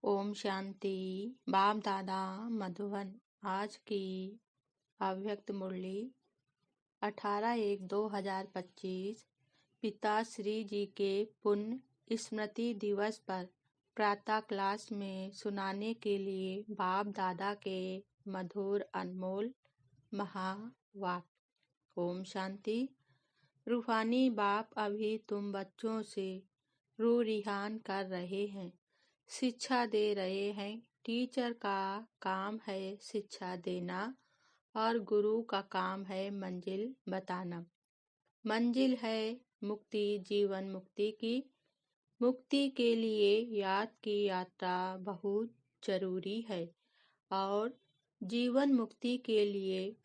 ओम शांति। बाप दादा मधुबन। आज की अव्यक्त मुरली 18/1/2025 पिताश्री जी के पुण्य स्मृति दिवस पर प्रातः क्लास में सुनाने के लिए बाप दादा के मधुर अनमोल महावाक्य। ओम शांति। रूहानी बाप अभी तुम बच्चों से रूह रिहान कर रहे हैं, शिक्षा दे रहे हैं। टीचर का काम है शिक्षा देना और गुरु का काम है मंजिल बताना। मंजिल है मुक्ति, जीवन मुक्ति की। मुक्ति के लिए याद की यात्रा बहुत जरूरी है और जीवन मुक्ति के लिए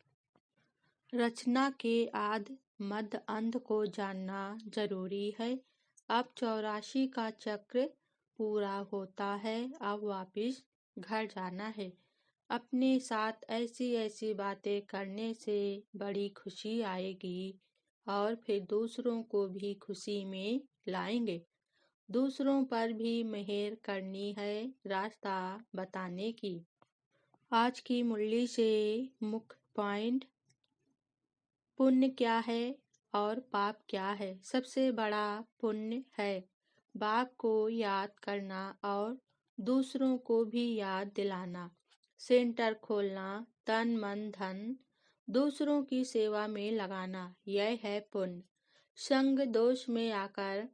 रचना के आदि मध्य अंत को जानना जरूरी है। अब 84 का चक्र पूरा होता है, अब वापिस घर जाना है। अपने साथ ऐसी ऐसी बातें करने से बड़ी खुशी आएगी और फिर दूसरों को भी खुशी में लाएंगे। दूसरों पर भी मेहर करनी है, रास्ता बताने की। आज की मुरली से मुख्य पॉइंट, पुण्य क्या है और पाप क्या है। सबसे बड़ा पुण्य है बाप को याद करना और दूसरों को भी याद दिलाना। सेंटर खोलना, तन मन धन दूसरों की सेवा में लगाना, यह है पुण्य। संग दोष में आकर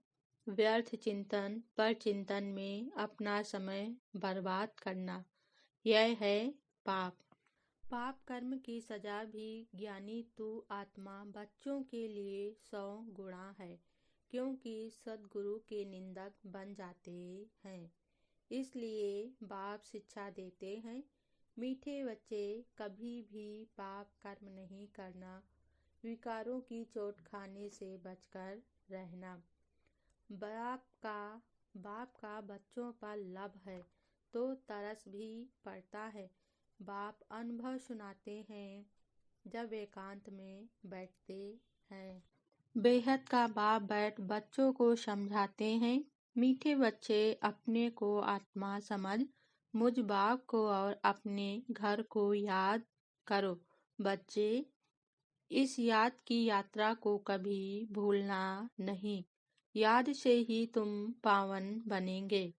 व्यर्थ चिंतन पर चिंतन में अपना समय बर्बाद करना, यह है पाप। पाप कर्म की सजा भी ज्ञानी तू आत्मा बच्चों के लिए 100 गुणा है, क्योंकि सदगुरु के निंदक बन जाते हैं। इसलिए बाप शिक्षा देते हैं, मीठे बच्चे कभी भी पाप कर्म नहीं करना, विकारों की चोट खाने से बचकर रहना। बाप का बच्चों पर लब है तो तरस भी पड़ता है। बाप अनुभव सुनाते हैं जब एकांत में बैठते हैं। बेहद का बाप बैठ बच्चों को समझाते हैं। मीठे बच्चे अपने को आत्मा समझ मुझ बाप को और अपने घर को याद करो। बच्चे, इस याद की यात्रा को कभी भूलना नहीं। याद से ही तुम पावन बनेंगे।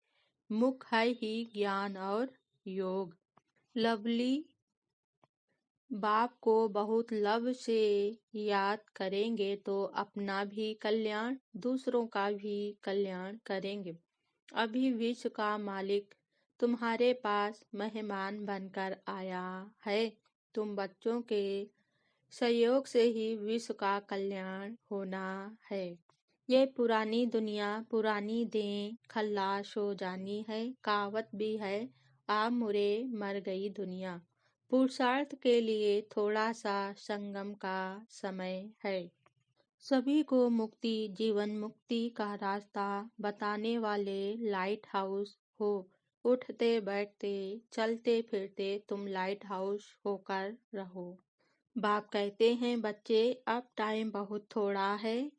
मुख्य है ही ज्ञान और योग। लवली बाप को बहुत लव से याद करेंगे तो अपना भी कल्याण, दूसरों का भी कल्याण करेंगे। अभी विश्व का मालिक तुम्हारे पास मेहमान बनकर आया है। तुम बच्चों के सहयोग से ही विश्व का कल्याण होना है। ये पुरानी दुनिया पुरानी दें खल्लास हो जानी है। कहावत भी है, आप मुरे मर गई दुनिया। पुरुषार्थ के लिए थोड़ा सा संगम का समय है। सभी को मुक्ति, जीवन मुक्ति का रास्ता बताने वाले लाइट हाउस हो। उठते बैठते चलते फिरते तुम लाइट हाउस होकर रहो। बाप कहते हैं, बच्चे अब टाइम बहुत थोड़ा है,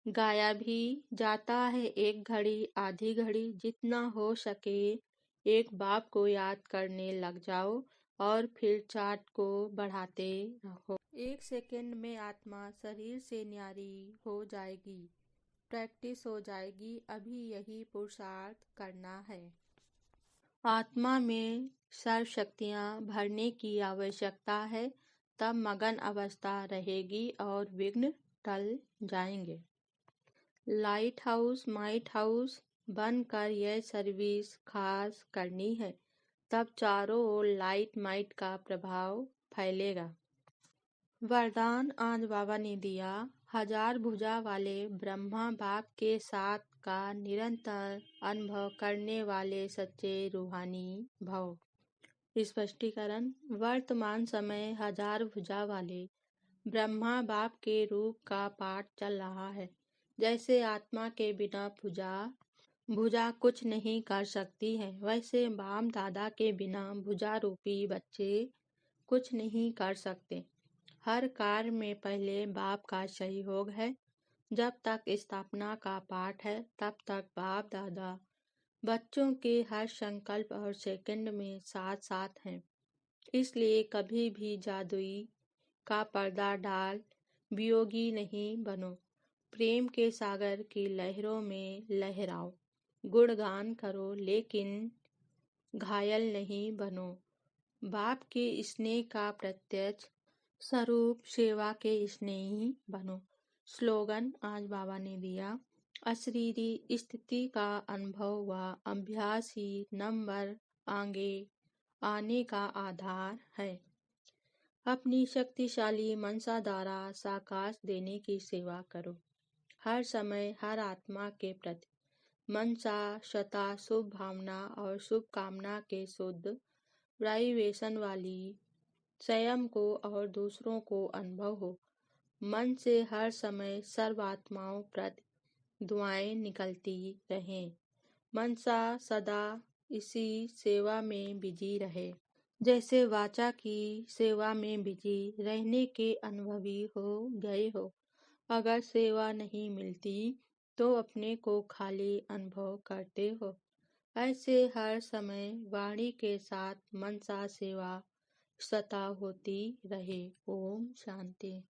गाया भी जाता है एक घड़ी आधी घड़ी। जितना हो सके एक बाप को याद करने लग जाओ और फिर चार्ट को बढ़ाते रहो। 1 सेकंड में आत्मा शरीर से न्यारी हो जाएगी, प्रैक्टिस हो जाएगी। अभी यही पुरुषार्थ करना है। आत्मा में सर्व शक्तियाँ भरने की आवश्यकता है, तब मगन अवस्था रहेगी और विघ्न टल जाएंगे। लाइट हाउस माइट हाउस बनकर यह सर्विस खास करनी है, तब चारों ओर लाइट माइट का प्रभाव फैलेगा। वरदान आज बाबा ने दिया, 1000 भुजा वाले ब्रह्मा बाप के साथ का निरंतर अनुभव करने वाले सच्चे रूहानी भव। स्पष्टीकरण, वर्तमान समय 1000 भुजा वाले ब्रह्मा बाप के रूप का पाठ चल रहा है। जैसे आत्मा के बिना भुजा कुछ नहीं कर सकती है, वैसे बाप दादा के बिना भुजा रूपी बच्चे कुछ नहीं कर सकते। हर कार्य में पहले बाप का सहयोग है। जब तक स्थापना का पाठ है तब तक बाप दादा बच्चों के हर संकल्प और सेकंड में साथ साथ हैं। इसलिए कभी भी जादुई का पर्दा डाल वियोगी नहीं बनो। प्रेम के सागर की लहरों में लहराओ। गुणगान करो लेकिन घायल नहीं बनो। बाप के स्नेह का प्रत्यक्ष स्वरूप सेवा के स्नेही बनो। स्लोगन आज बाबा ने दिया, अशरीरी स्थिति का अनुभव व अभ्यास ही नंबर आगे आने का आधार है। अपनी शक्तिशाली मनसा द्वारा साकार देने की सेवा करो। हर समय हर आत्मा के प्रति मनसा सता शुभ भावना और शुभ कामना के शुद्ध वाइब्रेशन वाली स्वयं को और दूसरों को अनुभव हो। मन से हर समय सर्वात्माओं प्रति दुआएं निकलती रहें। मनसा सदा इसी सेवा में बिजी रहे, जैसे वाचा की सेवा में बिजी रहने के अनुभवी हो गए हो। अगर सेवा नहीं मिलती तो अपने को खाली अनुभव करते हो। ऐसे हर समय वाणी के साथ मनसा सेवा सता होती रहे। ओम शांति।